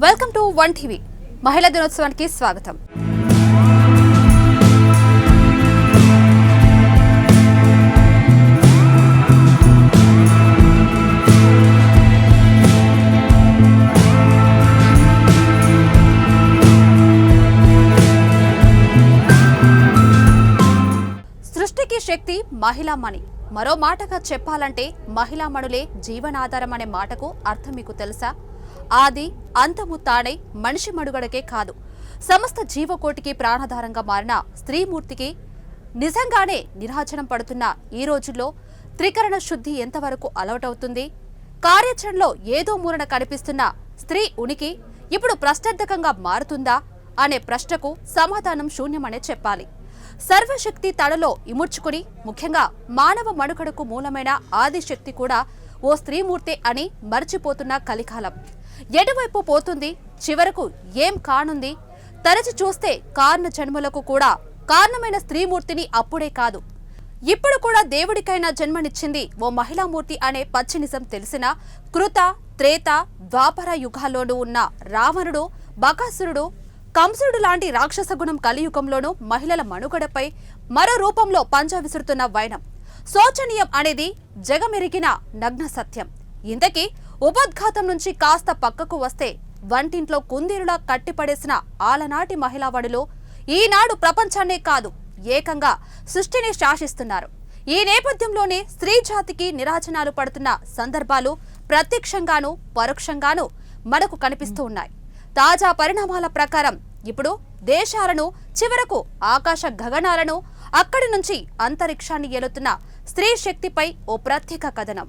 Welcome to one TV. మహిళా దినోత్సవానికి స్వాగతం. సృష్టికి శక్తి మహిళామణి. మరో మాటగా చెప్పాలంటే మహిళామణులే జీవనాధారం అనే మాటకు అర్థం మీకు తెలుసా? ఆది అంతము తానై మనిషి మనుగడకే కాదు, సమస్త జీవకోటికి ప్రాణాధారంగా మారిన స్త్రీమూర్తికి నిజంగానే నిరాజనం పడుతున్న ఈ రోజుల్లో త్రికరణ శుద్ధి ఎంతవరకు అలవాటవుతుంది? కార్యాచరణలో ఏదో మూలన కనిపిస్తున్న స్త్రీ ఉనికి ఇప్పుడు ప్రశ్నార్థకంగా మారుతుందా అనే ప్రశ్నకు సమాధానం శూన్యమనే చెప్పాలి. సర్వశక్తి తడలో ఇముడ్చుకుని ముఖ్యంగా మానవ మనుగడకు మూలమైన ఆదిశక్తి కూడా ఓ స్త్రీమూర్తే అని మర్చిపోతున్న కలికాలం. ఎటువైపు పోతుంది? చివరకు ఏం కానుంది? తరచి చూస్తే కారణ జన్మలకు కూడా కారణమైన స్త్రీమూర్తిని అప్పుడే కాదు, ఇప్పుడు కూడా దేవుడికైనా జన్మనిచ్చింది ఓ మహిళామూర్తి అనే పచ్చి నిజం తెలిసిన కృత, త్రేత, ద్వాపర యుగాల్లోనూ ఉన్న రావణుడు, బకాసురుడు, కంసుడు లాంటి రాక్షస గుణం కలియుగంలోనూ మహిళల మనుగడపై మరో రూపంలో పంజా విసురుతున్న వైనం శోచనీయం అనేది జగమెరిగిన నగ్న సత్యం. ఇంతకీ ఉపోద్ఘాతం నుంచి కాస్త పక్కకు వస్తే వంటింట్లో కుందేలులా కట్టిపడేసిన ఆలనాటి మహిళావడులు ఈనాడు ప్రపంచాన్నే కాదు, ఏకంగా సృష్టిని శాసిస్తున్నారు. ఈ నేపథ్యంలోనే స్త్రీ జాతికి నిరాజనాలు పడుతున్న సందర్భాలు ప్రత్యక్షంగానూ పరోక్షంగానూ మనకు కనిపిస్తూ ఉన్నాయి. తాజా పరిణామాల ప్రకారం ఇప్పుడు దేశాలను, చివరకు ఆకాశ గగనాలను, అక్కడి నుంచి అంతరిక్షాన్ని ఏలుతున్న స్త్రీ శక్తిపై ఓ ప్రత్యేక కథనం.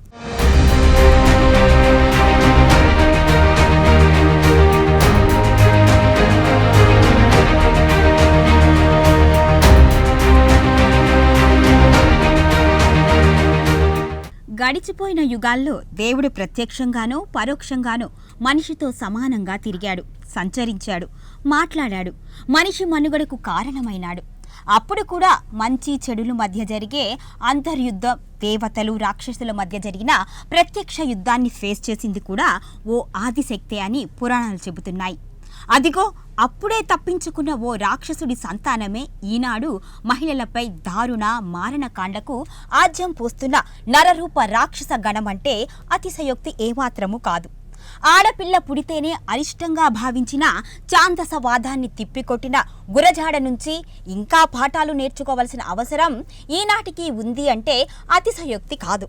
గడిచిపోయిన యుగాల్లో దేవుడు ప్రత్యక్షంగానో పరోక్షంగానో మనిషితో సమానంగా తిరిగాడు, సంచరించాడు, మాట్లాడాడు, మనిషి మనుగడకు కారణమైనాడు. అప్పుడు కూడా మంచి చెడుల మధ్య జరిగే అంతర్యుద్ధం, దేవతలు రాక్షసుల మధ్య జరిగిన ప్రత్యక్ష యుద్ధాన్ని ఫేస్ చేసింది కూడా ఓ ఆదిశక్తే అని పురాణాలు చెబుతున్నాయి. అదిగో అప్పుడే తప్పించుకున్న ఓ రాక్షసుడి సంతానమే ఈనాడు మహిళలపై దారుణ మారణకాండకు ఆజ్యం పోస్తున్న నరరూప రాక్షస గణమంటే అతిశయోక్తి ఏమాత్రము కాదు. ఆడపిల్ల పుడితేనే అరిష్టంగా భావించిన ఛాందసవాదాన్ని తిప్పికొట్టిన గురజాడ నుంచి ఇంకా పాఠాలు నేర్చుకోవలసిన అవసరం ఈనాటికి ఉంది అంటే అతిశయోక్తి కాదు.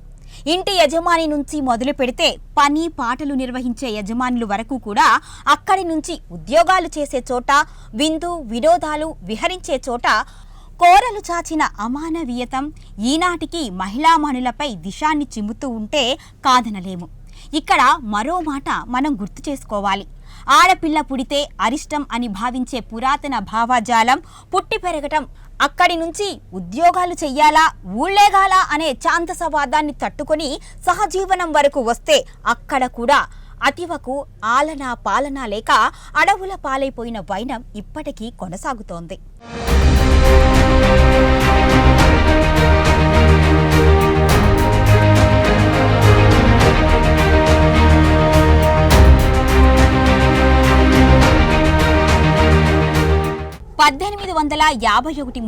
ఇంటి యజమాని నుంచి మొదలు పెడితే పని పాటలు నిర్వహించే యజమానులు వరకు కూడా, అక్కడి నుంచి ఉద్యోగాలు చేసే చోట, విందు వినోదాలు విహరించే చోట కోరలు చాచిన అమానవీయతం ఈనాటికి మహిళామణులపై దిశాన్ని చిమ్ముతూ ఉంటే కాదనలేము. ఇక్కడ మరో మాట మనం గుర్తు చేసుకోవాలి. ఆడపిల్ల పుడితే అరిష్టం అని భావించే పురాతన భావజాలం పుట్టి పెరగటం, అక్కడి నుంచి ఉద్యోగాలు చెయ్యాలా, ఊళ్ళేగాలా అనే ఛాందసవాదాన్ని తట్టుకొని సహజీవనం వరకు వస్తే అక్కడ కూడా అతివకు ఆలనా పాలనా లేక అడవుల పాలైపోయిన వైనం ఇప్పటికీ కొనసాగుతోంది.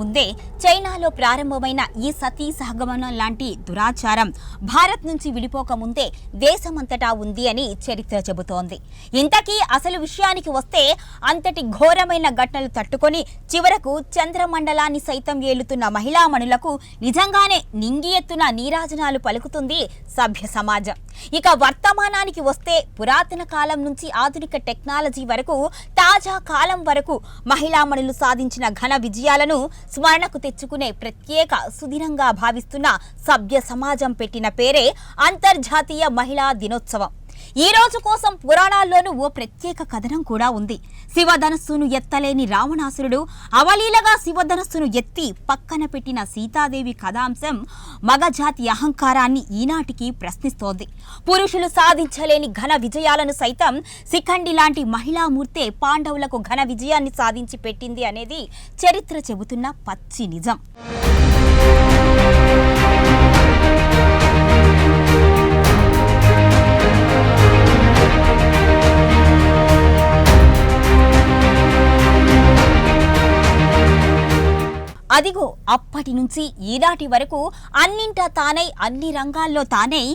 ముందే చైనాలో ప్రారంభమైన ఈ సతీ సహగమనం లాంటి దురాచారం భారత్ నుంచి విడిపోక ముందే దేశమంతటా ఉంది అని చరిత్ర చెబుతోంది. ఇంతకీ అసలు విషయానికి వస్తే అంతటి ఘోరమైన ఘటనలు తట్టుకొని చివరకు చంద్రమండలాన్ని సైతం ఏలుతున్న మహిళామణులకు నిజంగానే నింగి ఎత్తున నీరాజనాలు పలుకుతుంది సభ్య సమాజం. ఇక వర్తమానానికి వస్తే పురాతన కాలం నుంచి ఆధునిక టెక్నాలజీ వరకు, తాజా కాలం వరకు మహిళామణులు సాధించిన ఘన విజయాలను స్మరణకు తెచ్చుకునే ప్రత్యేక సుదినంగా భావిస్తున్న సభ్య సమాజం పెట్టిన పేరే అంతర్జాతీయ మహిళా దినోత్సవం. ఈ రోజు కోసం పురాణాల్లోనూ ఓ ప్రత్యేక కథనం కూడా ఉంది. శివధనస్సును ఎత్తలేని రావణాసురుడు అవలీలగా శివధనస్సును ఎత్తి పక్కన పెట్టిన సీతాదేవి కథాంశం మగజాతి అహంకారాన్ని ఈనాటికి ప్రశ్నిస్తోంది. పురుషులు సాధించలేని ఘన విజయాలను సైతం శిఖండి లాంటి మహిళామూర్తే పాండవులకు ఘన విజయాన్ని సాధించి పెట్టింది అనేది చరిత్ర చెబుతున్న పచ్చి నిజం. అదిగో అప్పటి నుంచి ఈనాటి వరకు అన్నింటా తానై అన్ని రంగాల్లో తానై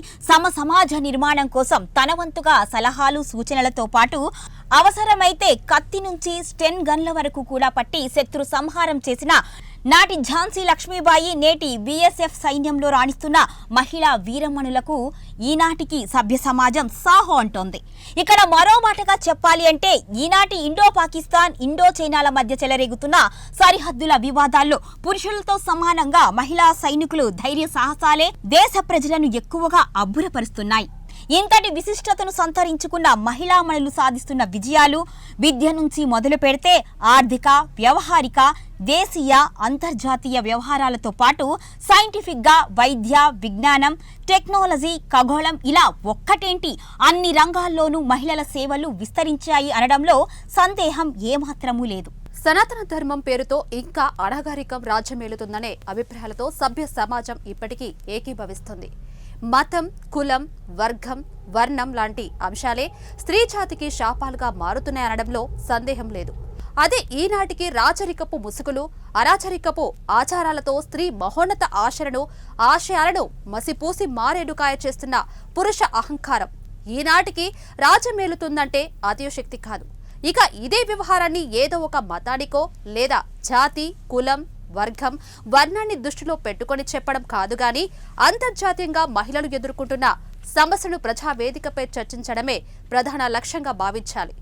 సమాజ నిర్మాణం కోసం తన వంతుగా సలహాలు సూచనలతో పాటు అవసరమైతే కత్తి నుంచి స్టెన్ గన్ల వరకు కూడా పట్టి శత్రు సంహారం చేసిన నాటి ఝాన్సీ లక్ష్మీబాయి నేటి బీఎస్ఎఫ్ సైన్యంలో రాణిస్తున్న మహిళా వీరమణులకు ఈనాటికి సభ్య సమాజం సాహో అంటోంది. ఇక్కడ మరో మాటగా చెప్పాలి అంటే ఈనాటి ఇండో పాకిస్తాన్ ఇండో చైనాల మధ్య చెలరేగుతున్న సరిహద్దుల వివాదాల్లో పురుషులతో సమానంగా మహిళా సైనికులు ధైర్య సాహసాలే దేశ ప్రజలను ఎక్కువగా అబ్బురపరుస్తున్నాయి. ఇంతటి విశిష్టతను సంతరించుకున్న మహిళామణులు సాధిస్తున్న విజయాలు విద్య నుంచి మొదలు పెడితే ఆర్థిక, వ్యవహారిక, దేశీయ, అంతర్జాతీయ వ్యవహారాలతో పాటు సైంటిఫిక్గా వైద్య, విజ్ఞానం, టెక్నాలజీ, ఖగోళం ఇలా ఒక్కటేంటి అన్ని రంగాల్లోనూ మహిళల సేవలు విస్తరించాయి అనడంలో సందేహం ఏమాత్రమూ లేదు. సనాతన ధర్మం పేరుతో ఇంకా అనాగరికం రాజ్యమేలుతుందనే అభిప్రాయాలతో సభ్య సమాజం ఇప్పటికీ ఏకీభవిస్తుంది. మతం, కులం, వర్గం, వర్ణం లాంటి అంశాలే స్త్రీ జాతికి శాపాలుగా మారుతున్నాయనడంలో సందేహం లేదు. అదే ఈనాటికి రాచరికపు ముసుగులు, అరాచరికపు ఆచారాలతో స్త్రీ మహోన్నత ఆశయాలను మసిపూసి మారేడుకాయ చేస్తున్న పురుష అహంకారం ఈనాటికి రాజ్యమేలుతుందంటే అతిశక్తి కాదు. ఇక ఇదే వ్యవహారాన్ని ఏదో ఒక మతానికో లేదా జాతి, కులం, వర్గం, వర్ణాన్ని దృష్టిలో పెట్టుకొని చెప్పడం కాదు గాని అంతర్జాతీయంగా మహిళలు ఎదుర్కొంటున్న సమస్యను ప్రజావేదికపై చర్చించడమే ప్రధాన లక్ష్యంగా భావించాలి.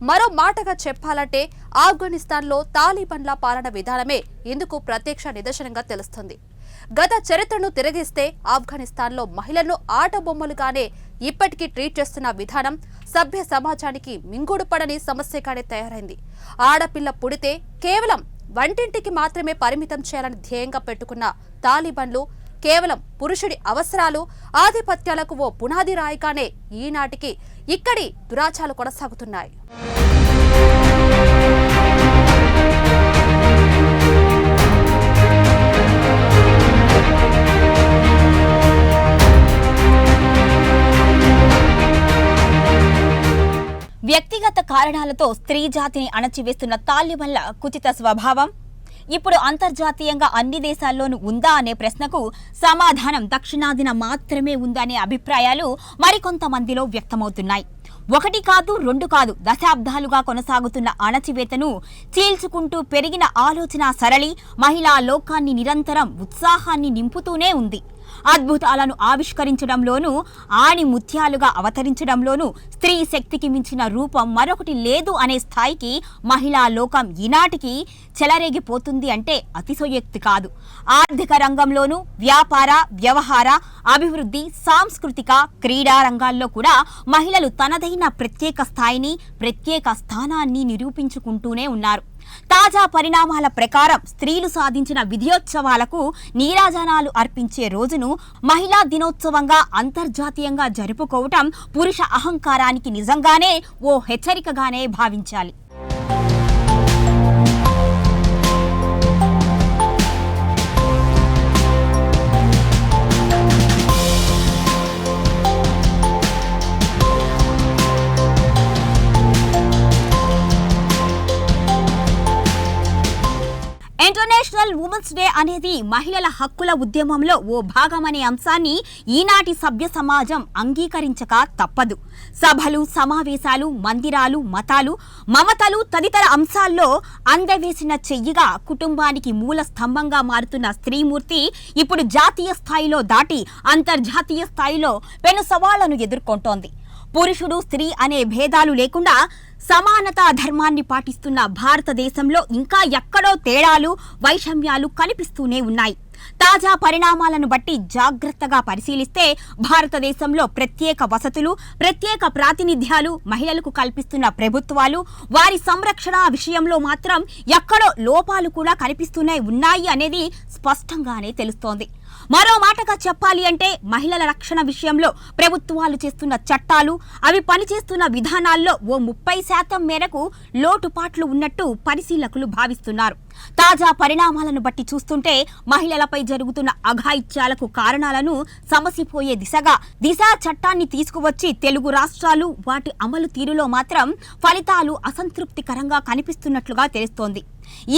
మరో మాటగా చెప్పాలంటే ఆఫ్ఘనిస్తాన్లో తాలిబాన్ల పాలన విధానమే ఇందుకు ప్రత్యక్ష నిదర్శనంగా తెలుస్తుంది. గత చరిత్రను తిరగిస్తే ఆఫ్ఘనిస్తాన్లో మహిళలను ఆట బొమ్మలుగానే ఇప్పటికీ ట్రీట్ చేస్తున్న విధానం సభ్య సమాజానికి మింగుడుపడని సమస్యగానే తయారైంది. ఆడపిల్ల పుడితే కేవలం వంటింటికి మాత్రమే పరిమితం చేయాలని ధ్యేయంగా పెట్టుకున్న తాలిబాన్లు కేవలం పురుషుడి అవసరాలు, ఆధిపత్యాలకు ఓ పునాది రాయిగానే ఈనాటికి ఇక్కడి దురాచారాలు కొనసాగుతున్నాయి. వ్యక్తిగత కారణాలతో స్త్రీ జాతిని అణచివేస్తున్న తాలిబాన్ల కుచిత స్వభావం ఇప్పుడు అంతర్జాతీయంగా అన్ని దేశాల్లోనూ ఉందా అనే ప్రశ్నకు సమాధానం దక్షిణాదిన మాత్రమే ఉందనే అభిప్రాయాలు మరికొంతమందిలో వ్యక్తమవుతున్నాయి. ఒకటి కాదు, రెండు కాదు, దశాబ్దాలుగా కొనసాగుతున్న అణచివేతను చీల్చుకుంటూ పెరిగిన ఆలోచన సరళి మహిళా లోకాన్ని నిరంతరం ఉత్సాహాన్ని నింపుతూనే ఉంది. అద్భుతాలను ఆవిష్కరించడంలోనూ ఆణి ముత్యాలుగా అవతరించడంలోనూ స్త్రీ శక్తికి మించిన రూపం మరొకటి లేదు అనే స్థాయికి మహిళా లోకం ఈనాటికి చెలరేగిపోతుంది అంటే అతిశయోక్తి కాదు. ఆర్థిక రంగంలోనూ వ్యాపార, వ్యవహార, అభివృద్ధి, సాంస్కృతిక, క్రీడా రంగాల్లో కూడా మహిళలు తనదైన ప్రత్యేక స్థాయిని, ప్రత్యేక స్థానాన్ని నిరూపించుకుంటూనే ఉన్నారు. తాజా పరిణామాల ప్రకారం స్త్రీలు సాధించిన విజయోత్సవాలకు నీరాజనాలు అర్పించే రోజును మహిళా దినోత్సవంగా అంతర్జాతీయంగా జరుపుకోవటం పురుష అహంకారానికి నిజంగానే ఓ హెచ్చరికగానే భావించాలి. ఇంటర్నేషనల్ ఉమెన్స్ డే అనేది మహిళల హక్కుల ఉద్యమంలో ఓ భాగమనే అంశాన్ని ఈనాటి సభ్య సమాజం అంగీకరించక తప్పదు. సభలు, సమావేశాలు, మందిరాలు, మతాలు, మమతలు తదితర అంశాల్లో అందవేసిన చెయ్యిగా కుటుంబానికి మూల స్తంభంగా మారుతున్న స్త్రీమూర్తి ఇప్పుడు జాతీయ స్థాయిలో దాటి అంతర్జాతీయ స్థాయిలో పెను సవాళ్లను ఎదుర్కొంటోంది. పురుషుడు, స్త్రీ అనే భేదాలు లేకుండా సమానతా ధర్మాన్ని పాటిస్తున్న భారతదేశంలో ఇంకా ఎక్కడో తేడాలు, వైషమ్యాలు కనిపిస్తూనే ఉన్నాయి. తాజా పరిణామాలను బట్టి జాగ్రత్తగా పరిశీలిస్తే భారతదేశంలో ప్రత్యేక వసతులు, ప్రత్యేక ప్రాతినిధ్యాలు మహిళలకు కల్పిస్తున్న ప్రభుత్వాలు వారి సంరక్షణ విషయంలో మాత్రం ఎక్కడో లోపాలు కూడా కనిపిస్తూనే ఉన్నాయి అనేది స్పష్టంగానే తెలుస్తోంది. మరో మాటగా చెప్పాలి అంటే మహిళల రక్షణ విషయంలో ప్రభుత్వాలు చేస్తున్న చట్టాలు, అవి పనిచేస్తున్న విధానాల్లో ఓ 30% మేరకు లోటుపాట్లు ఉన్నట్టు పరిశీలకులు భావిస్తున్నారు. తాజా పరిణామాలను బట్టి చూస్తుంటే మహిళలపై జరుగుతున్న అఘాయిత్యాలకు కారణాలను సమసిపోయే దిశగా దిశా చట్టాన్ని తీసుకువచ్చి తెలుగు రాష్ట్రాలు వాటి అమలు తీరులో మాత్రం ఫలితాలు అసంతృప్తికరంగా కనిపిస్తున్నట్లుగా తెలుస్తోంది.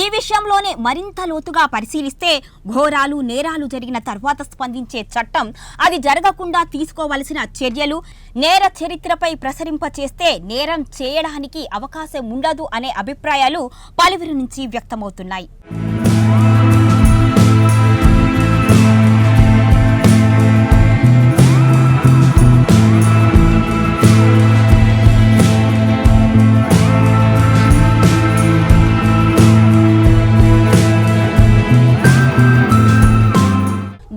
ఈ విషయంలోనే మరింత లోతుగా పరిశీలిస్తే ఘోరాలు నేరాలు జరిగిన తర్వాత స్పందించే చట్టం, అది జరగకుండా తీసుకోవలసిన చర్యలు, నేర చరిత్రపై ప్రసరింపచేస్తే నేరం చేయడానికి అవకాశం ఉండదు అనే అభిప్రాయాలు పలువురి నుంచి వ్యక్తమవుతున్నాయి.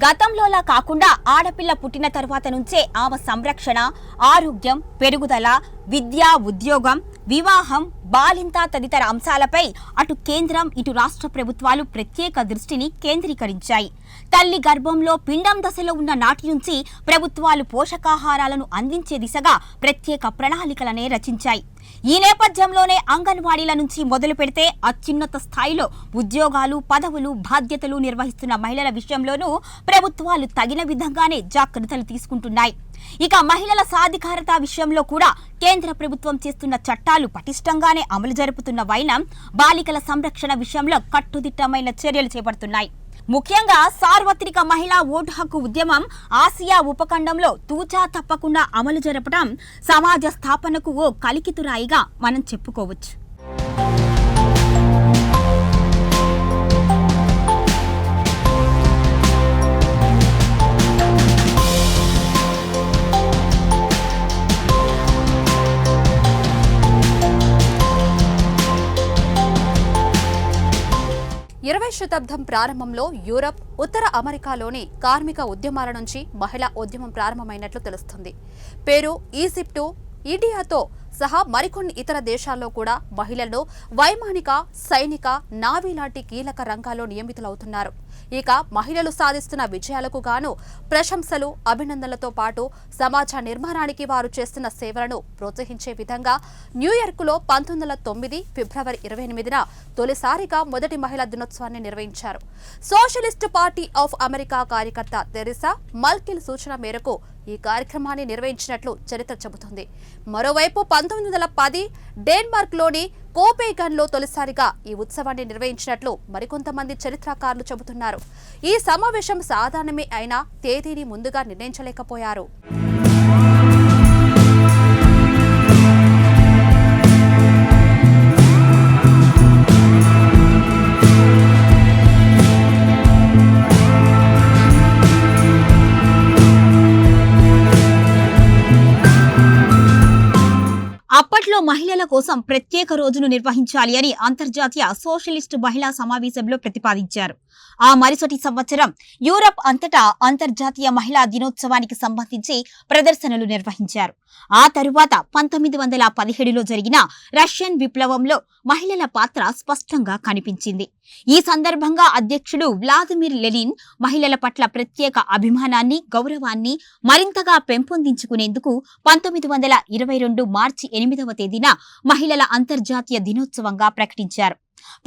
గతంలోలా కాకుండా ఆడపిల్ల పుట్టిన తరువాత నుంచే ఆమె సంరక్షణ, ఆరోగ్యం, పెరుగుదల, విద్య, ఉద్యోగం, వివాహం, బాలింత తదితర అంశాలపై అటు కేంద్రం ఇటు రాష్ట్ర ప్రభుత్వాలు ప్రత్యేక దృష్టిని కేంద్రీకరించాయి. తల్లి గర్భంలో పిండం దశలో ఉన్న నాటి నుంచి ప్రభుత్వాలు పోషకాహారాలను అందించే దిశగా ప్రత్యేక ప్రణాళికలనే రచించాయి. ఈ నేపథ్యంలోనే అంగన్వాడీల నుంచి మొదలు పెడితే అత్యున్నత స్థాయిలో ఉద్యోగాలు, పదవులు, బాధ్యతలు నిర్వహిస్తున్న మహిళల విషయంలోనూ ప్రభుత్వాలు తగిన విధంగానే జాగ్రత్తలు తీసుకుంటున్నాయి. ఇక మహిళల సాధికారత విషయంలో కూడా కేంద్ర ప్రభుత్వం చేస్తున్న చట్టాలు పటిష్టంగానే అమలు జరుపుతున్న వైనం బాలికల సంరక్షణ విషయంలో కట్టుదిట్టమైన చర్యలు చేపడుతున్నాయి. ముఖ్యంగా సార్వత్రిక మహిళా ఓటు హక్కు ఉద్యమం ఆసియా ఉపఖండంలో తూచా తప్పకుండా అమలు జరపడం సమాజ స్థాపనకు ఓ కలికితురాయిగా మనం చెప్పుకోవచ్చు. శతాబ్దం ప్రారంభంలో యూరప్, ఉత్తర అమెరికాలోని కార్మిక ఉద్యమాల నుంచి మహిళా ఉద్యమం ప్రారంభమైనట్లు తెలుస్తుంది. పెరు, ఈజిప్టు, ఇండియాతో సహా మరికొన్ని ఇతర దేశాల్లో కూడా మహిళలు వైమానిక, సైనిక, నావీ లాంటి కీలక రంగాల్లో నియమితులవుతున్నారు. ఇక మహిళలు సాధిస్తున్న విజయాలకు గాను ప్రశంసలు, అభినందనలతో పాటు సమాజ నిర్మాణానికి వారు చేస్తున్న సేవలను ప్రోత్సహించే విధంగా న్యూయార్క్లో 1909 ఫిబ్రవరి 28న తొలిసారిగా మొదటి మహిళా దినోత్సవాన్ని నిర్వహించారు. సోషలిస్ట్ పార్టీ ఆఫ్ అమెరికా కార్యకర్త తెరిసా మల్కిల్ సూచన మేరకు ఈ కార్యక్రమాన్ని నిర్వహించినట్లు చరిత్ర చెబుతుంది. మరోవైపు 1910 డెన్మార్క్లోని కోపెన్హెగన్లో తొలిసారిగా ఈ ఉత్సవాన్ని నిర్వహించినట్లు మరికొంతమంది చరిత్రకారులు చెబుతున్నారు. ఈ సమావేశం సాధారణమే అయినా తేదీని ముందుగా నిర్ణయించలేకపోయారు. అప్పట్లో మహిళల కోసం ప్రత్యేక రోజును నిర్వహించాలి అని అంతర్జాతీయ సోషలిస్టు మహిళా సమావేశంలో ప్రతిపాదించారు. ఆ మరుసటి సంవత్సరం యూరప్ అంతటా అంతర్జాతీయ మహిళా దినోత్సవానికి సంబంధించి ప్రదర్శనలు నిర్వహించారు. ఆ తరువాత 1917లో జరిగిన రష్యన్ విప్లవంలో మహిళల పాత్ర స్పష్టంగా కనిపించింది. ఈ సందర్భంగా అధ్యక్షుడు వ్లాదిమిర్ లెనిన్ మహిళల పట్ల ప్రత్యేక అభిమానాన్ని, గౌరవాన్ని మరింతగా పెంపొందించుకునేందుకు 1922 మార్చి 8వ తేదీన మహిళల అంతర్జాతీయ దినోత్సవంగా ప్రకటించారు.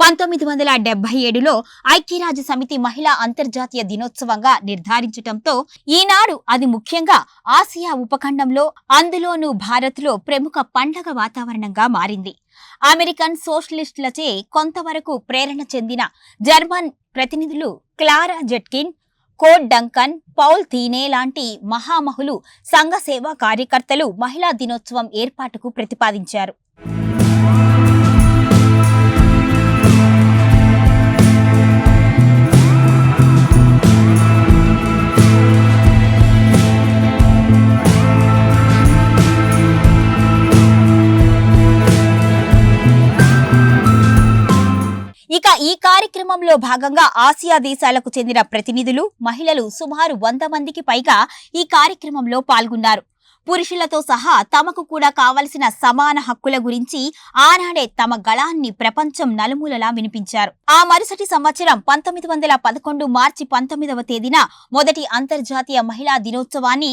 1977లో ఐక్యరాజ్య సమితి మహిళా అంతర్జాతీయ దినోత్సవంగా నిర్ధారించడంతో ఈనాడు అది ముఖ్యంగా ఆసియా ఉపఖండంలో, అందులోనూ భారత్లో ప్రముఖ పండగ వాతావరణంగా మారింది. అమెరికన్ సోషలిస్టులచే కొంతవరకు ప్రేరణ చెందిన జర్మన్ ప్రతినిధులు క్లారా జెట్కిన్, కోడ్ డంకన్, పౌల్ థీనే లాంటి మహామహులు, సంఘ సేవా కార్యకర్తలు మహిళా దినోత్సవం ఏర్పాటుకు ప్రతిపాదించారు. ఇక ఈ కార్యక్రమంలో భాగంగా ఆసియా దేశాలకు చెందిన ప్రతినిధులు, మహిళలు సుమారు 100 మందికి పైగా ఈ కార్యక్రమంలో పాల్గొన్నారు. పురుషులతో సహా తమకు కూడా కావలసిన సమాన హక్కుల గురించి ఆనాడే తమ గళాన్ని ప్రపంచం నలుమూలలా వినిపించారు. ఆ మరుసటి సంవత్సరం 1911 మార్చి 19వ తేదీన మొదటి అంతర్జాతీయ మహిళా దినోత్సవాన్ని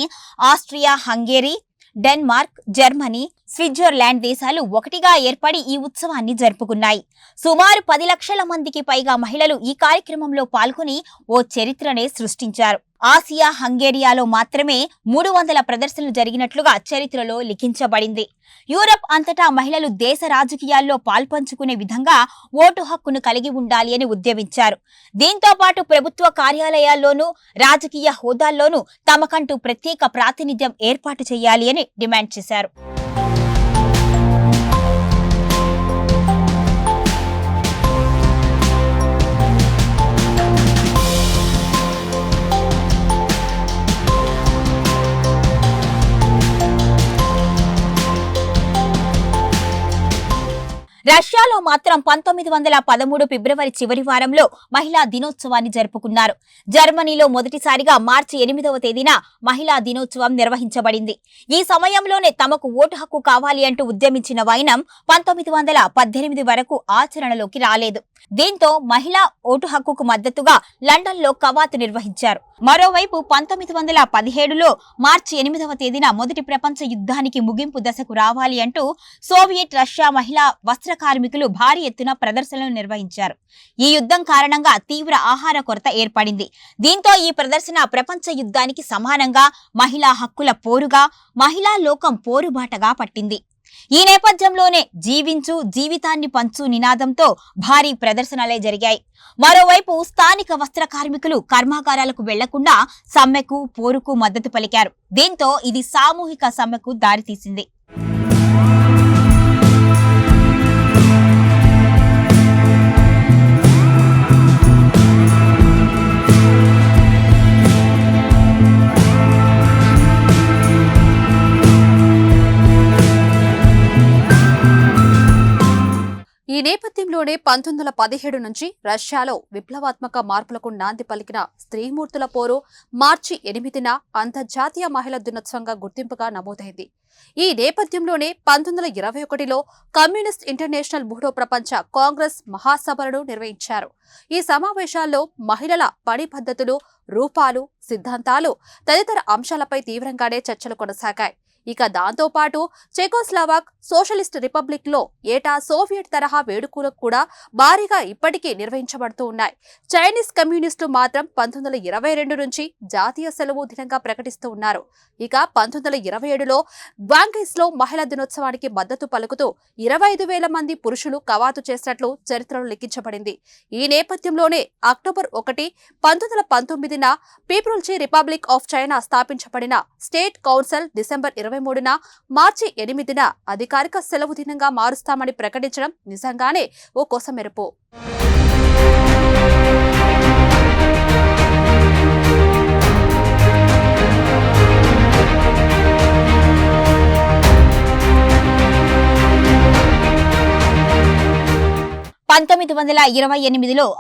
Austria, Hungary, Denmark, Germany, Switzerland దేశాలు ఒకటిగా ఏర్పడి ఈ ఉత్సవాన్ని జరుపుకున్నాయి. సుమారు 10 లక్షల మందికి పైగా మహిళలు ఈ కార్యక్రమంలో పాల్గొని ఓ చరిత్రనే సృష్టించారు. ఆసియా, హంగేరియాలో మాత్రమే 300 ప్రదర్శనలు జరిగినట్లుగా చరిత్రలో లిఖించబడింది. యూరప్ అంతటా మహిళలు దేశ రాజకీయాల్లో పాల్పంచుకునే విధంగా ఓటు హక్కును కలిగి ఉండాలి అని ఉద్యమించారు. దీంతో పాటు ప్రభుత్వ కార్యాలయాల్లోనూ రాజకీయ హోదాల్లోనూ తమకంటూ ప్రత్యేక ప్రాతినిధ్యం ఏర్పాటు చేయాలి అని డిమాండ్ చేశారు. రష్యాలో మాత్రం 1913 ఫిబ్రవరి చివరి వారంలో మహిళా దినోత్సవాన్ని జరుపుకున్నారు. జర్మనీలో మొదటిసారిగా మార్చి 8వ తేదీన మహిళా దినోత్సవం నిర్వహించబడింది. ఈ సమయంలోనే తమకు ఓటు హక్కు కావాలి అంటూ ఉద్యమించిన వైనం 1918 వరకు ఆచరణలోకి రాలేదు. దీంతో మహిళా ఓటు హక్కుకు మద్దతుగా లండన్లో కవాతు నిర్వహించారు. మరోవైపు 1917లో మార్చి 8వ తేదీన మొదటి ప్రపంచ యుద్ధానికి ముగింపు దశకు రావాలి అంటూ సోవియట్ రష్యా మహిళా వస్త్ర కార్మికులు భారీ ఎత్తున ప్రదర్శనలు నిర్వహించారు. ఈ యుద్ధం కారణంగా తీవ్ర ఆహార కొరత ఏర్పడింది. దీంతో ఈ ప్రదర్శన ప్రపంచ యుద్ధానికి సమానంగా మహిళా హక్కుల పోరుగా, మహిళా లోకం పోరుబాటగా పట్టింది. ఈ నేపథ్యంలోనే జీవించు, జీవితాన్ని పంచు నినాదంతో భారీ ప్రదర్శనలే జరిగాయి. మరోవైపు స్థానిక వస్త్ర కార్మికులు కర్మాగారాలకు వెళ్లకుండా సమ్మెకు, పోరుకు మద్దతు పలికారు. దీంతో ఇది సామూహిక సమ్మెకు దారితీసింది. ఈ నేపథ్యంలోనే 1917 నుంచి రష్యాలో విప్లవాత్మక మార్పులకు నాంది పలికిన స్త్రీమూర్తుల పోరు మార్చి 8న అంతర్జాతీయ మహిళా దినోత్సవంగా గుర్తింపుగా నమోదైంది. ఈ నేపథ్యంలోనే 1921లో కమ్యూనిస్ట్ ఇంటర్నేషనల్ మూడో ప్రపంచ కాంగ్రెస్ మహాసభలను నిర్వహించారు. ఈ సమావేశాల్లో మహిళల పని పద్ధతులు, రూపాలు, సిద్ధాంతాలు తదితర అంశాలపై తీవ్రంగానే చర్చలు కొనసాగాయి. ఇక దాంతో పాటు చెకోస్లావాక్ సోషలిస్ట్ రిపబ్లిక్ లో ఏటా సోవియట్ తరహా వేడుకలు కూడా భారీగా ఇప్పటికీ నిర్వహించబడుతూ ఉన్నాయి. చైనీస్ కమ్యూనిస్టులు మాత్రం 1922 నుంచి జాతీయ సెలవు దినంగా ప్రకటిస్తూ ఉన్నారు. ఇక 1927లో గ్వాంగైస్ లో మహిళా దినోత్సవానికి మద్దతు పలుకుతూ 25,000 మంది పురుషులు కవాతు చేసినట్లు చరిత్రలో లిఖించబడింది. ఈ నేపథ్యంలోనే అక్టోబర్ 1, 1919న పీపుల్స్ రిపబ్లిక్ ఆఫ్ చైనా స్థాపించబడిన స్టేట్ కౌన్సిల్ డిసెంబర్ 23న మార్చి 8న అధికారిక సెలవు దినంగా మారుస్తామని ప్రకటించడం నిజంగానే ఓ కొసమెరుపు.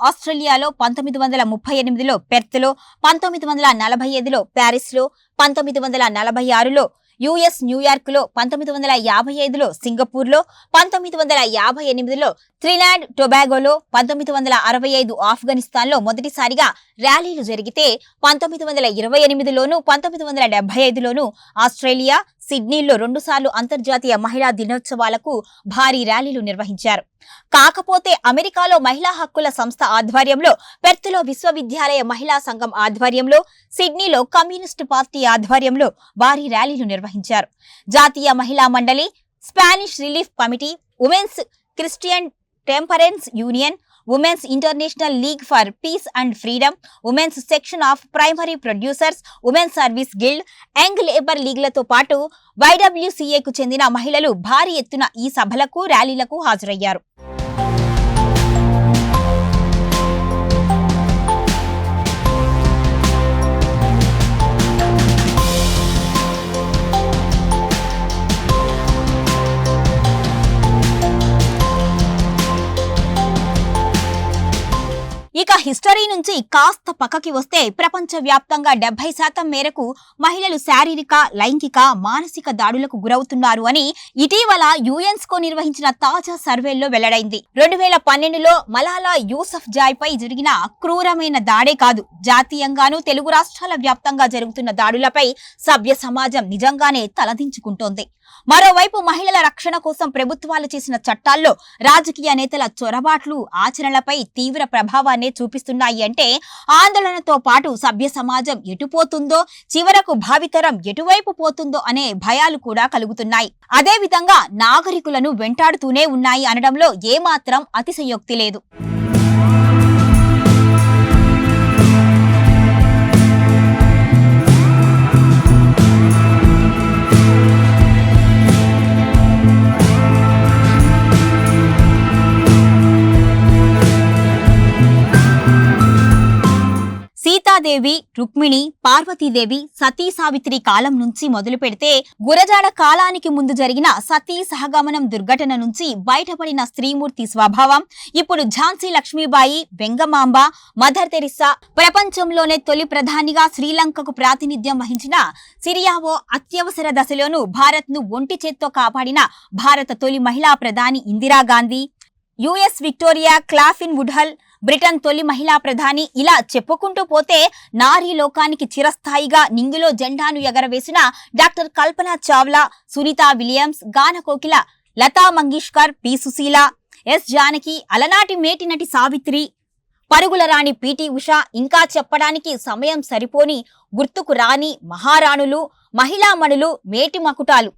ఆస్ట్రేలియాలో, 1938లో పెర్త్లో, 1945లో ప్యారిస్లో, 1946లో యుఎస్ న్యూయార్క్లో, 1955లో సింగపూర్లో, 1958లో త్రినాడ్ టొబాగోలో, 1965 ఆఫ్ఘనిస్తాన్లో మొదటిసారిగా ర్యాలీలు జరిగితే 1928లోనూ 1975లోనూ ఆస్ట్రేలియా సిడ్నీలో 2 సార్లు అంతర్జాతీయ మహిళా దినోత్సవాలకు భారీ ర్యాలీలు నిర్వహించారు. కాకపోతే అమెరికాలో మహిళా హక్కుల సంస్థ ఆధ్వర్యంలో, పెర్త్లో విశ్వవిద్యాలయ మహిళా సంఘం ఆధ్వర్యంలో, సిడ్నీలో కమ్యూనిస్టు పార్టీ ఆధ్వర్యంలో భారీ ర్యాలీలు నిర్వహించారు. జాతీయ మహిళా మండలి, Spanish Relief Committee, Women's Christian Temperance Union, Women's International League for Peace and Freedom, Women's Section of Primary Producers, Women's Service Guild, Young Labour లీగ్లతో పాటు YWCAకు చెందిన మహిళలు భారీ ఎత్తున ఈ సభలకు, ర్యాలీలకు హాజరయ్యారు. ఇక హిస్టరీ నుంచి కాస్త పక్కకి వస్తే ప్రపంచవ్యాప్తంగా 70% మేరకు మహిళలు శారీరక, లైంగిక, మానసిక దాడులకు గురవుతున్నారు అని ఇటీవల యుఎన్స్కో నిర్వహించిన తాజా సర్వేల్లో వెల్లడైంది. 2012లో మలాలా యూసఫ్ జాయ్ పై జరిగిన క్రూరమైన దాడే కాదు, జాతీయంగానూ తెలుగు రాష్ట్రాల వ్యాప్తంగా జరుగుతున్న దాడులపై సభ్య సమాజం నిజంగానే తలదించుకుంటోంది. మరోవైపు మహిళల రక్షణ కోసం ప్రభుత్వాలు చేసిన చట్టాల్లో రాజకీయ నేతల చొరబాట్లు ఆచరణలపై తీవ్ర ప్రభావాన్ని చూపిస్తున్నాయి అంటే ఆందోళనతో పాటు సభ్య సమాజం ఎటుపోతుందో, చివరకు భావితరం ఎటువైపు పోతుందో అనే భయాలు కూడా కలుగుతున్నాయి. అదే విధంగా నాగరికులను వెంటాడుతూనే ఉన్నాయి అనడంలో ఏమాత్రం అతిశయోక్తి లేదు. సీతాదేవి, రుక్మిణి, పార్వతీదేవి, సతీ సావిత్రి కాలం నుంచి మొదలు పెడితే గురజాడ కాలానికి ముందు జరిగిన సతీ సహగమనం దుర్ఘటన నుంచి బయటపడిన స్త్రీమూర్తి స్వభావం, ఇప్పుడు ఝాన్సీ లక్ష్మీబాయి, వెంగమాంబ, మదర్ తెరిసా, ప్రపంచంలోనే తొలి ప్రధానిగా శ్రీలంకకు ప్రాతినిధ్యం వహించిన సిరియావో, అత్యవసర దశలోనూ భారత్ను ఒంటి చేత్తో కాపాడిన భారత తొలి మహిళా ప్రధాని ఇందిరాగాంధీ, యుఎస్ విక్టోరియా క్లాఫిన్ వుడ్హల్, బ్రిటన్ తొలి మహిళా ప్రధాని, ఇలా చెప్పుకుంటూ పోతే నారీ లోకానికి చిరస్థాయిగా నింగిలో జెండాను ఎగరవేసిన డాక్టర్ కల్పనా చావ్లా, సునీతా విలియమ్స్, గాన కోకిల లతా మంగేష్కర్, పి సుశీల, ఎస్ జానకి, అలనాటి మేటి నటి సావిత్రి, పరుగుల రాణి పిటి ఉషా, ఇంకా చెప్పడానికి సమయం సరిపోని గుర్తుకు రాని మహారాణులు, మహిళామణులు, మేటి మకుటాలు.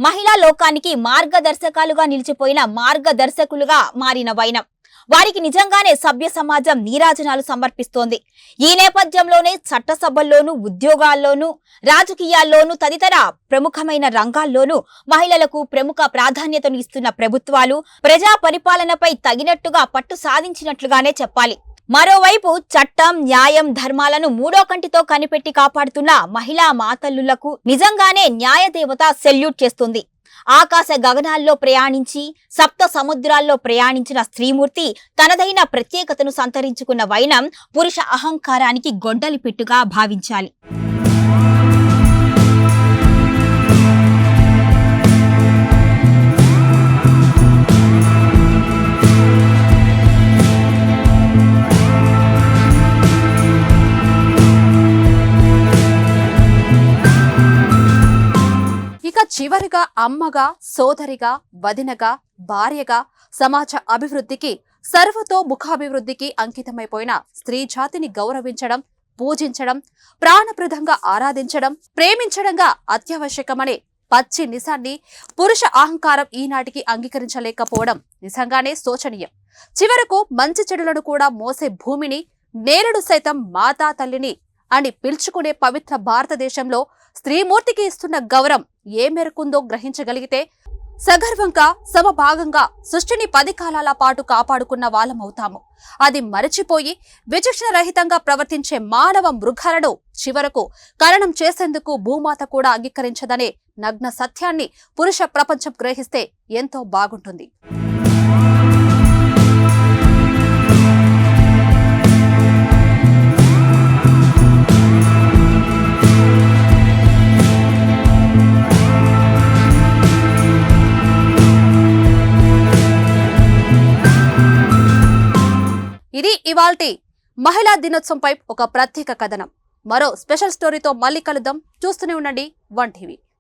మహిళా లోకానికి మార్గదర్శకాలుగా నిలిచిపోయిన మార్గదర్శకులుగా మారిన వైనం. వారికి నిజంగానే సభ్య సమాజం నీరాజనాలు సమర్పిస్తోంది. ఈ నేపథ్యంలోనే చట్టసభల్లోనూ, ఉద్యోగాల్లోనూ, రాజకీయాల్లోనూ తదితర ప్రముఖమైన రంగాల్లోనూ మహిళలకు ప్రముఖ ప్రాధాన్యతను ఇస్తున్న ప్రభుత్వాలు ప్రజా పరిపాలనపై తగినట్టుగా పట్టు సాధించినట్లుగానే చెప్పాలి. మరోవైపు చట్టం, న్యాయం, ధర్మాలను మూడో కంటితో కనిపెట్టి కాపాడుతున్న మహిళా మాతల్లులకు నిజంగానే న్యాయదేవత సెల్యూట్ చేస్తుంది. ఆకాశ గగనాల్లో ప్రయాణించి సప్త సముద్రాల్లో ప్రయాణించిన స్త్రీమూర్తి తనదైన ప్రత్యేకతను సంతరించుకున్న వైనం పురుష అహంకారానికి గొడ్డలి పెట్టుగా భావించాలి. చివరిగా అమ్మగా, సోదరిగా, వదినగా, భార్యగా, సమాజ అభివృద్ధికి, సర్వతో ముఖాభివృద్ధికి అంకితమైపోయిన స్త్రీ జాతిని గౌరవించడం, పూజించడం, ప్రాణప్రదంగా ఆరాధించడం, ప్రేమించడంగా అత్యావశ్యకమనే పచ్చి నిజాన్ని పురుష అహంకారం ఈనాటికి అంగీకరించలేకపోవడం నిజంగానే శోచనీయం. చివరకు మంచి చెడులను కూడా మోసే భూమిని, నేరుడు సైతం మాతా తల్లిని అని పిలుచుకునే పవిత్ర భారతదేశంలో స్త్రీమూర్తికి ఇస్తున్న గౌరవం ఏ మేరకుందో గ్రహించగలిగితే సగర్వంగా, సమభాగంగా సృష్టిని 10 కాలాల పాటు కాపాడుకున్న వాళ్ళమవుతాము. అది మరచిపోయి విచక్షణ రహితంగా ప్రవర్తించే మానవ మృగాలను చివరకు కరణం చేసేందుకు భూమాత కూడా అంగీకరించదనే నగ్న సత్యాన్ని పురుష ప్రపంచం గ్రహిస్తే ఎంతో బాగుంటుంది. ఇది ఇవాల్టి మహిళా దినోత్సవంపై ఒక ప్రత్యేక కథనం. మరో స్పెషల్ స్టోరీతో మళ్ళీ కలుద్దాం. చూస్తూనే ఉండండి 1 టీవీ.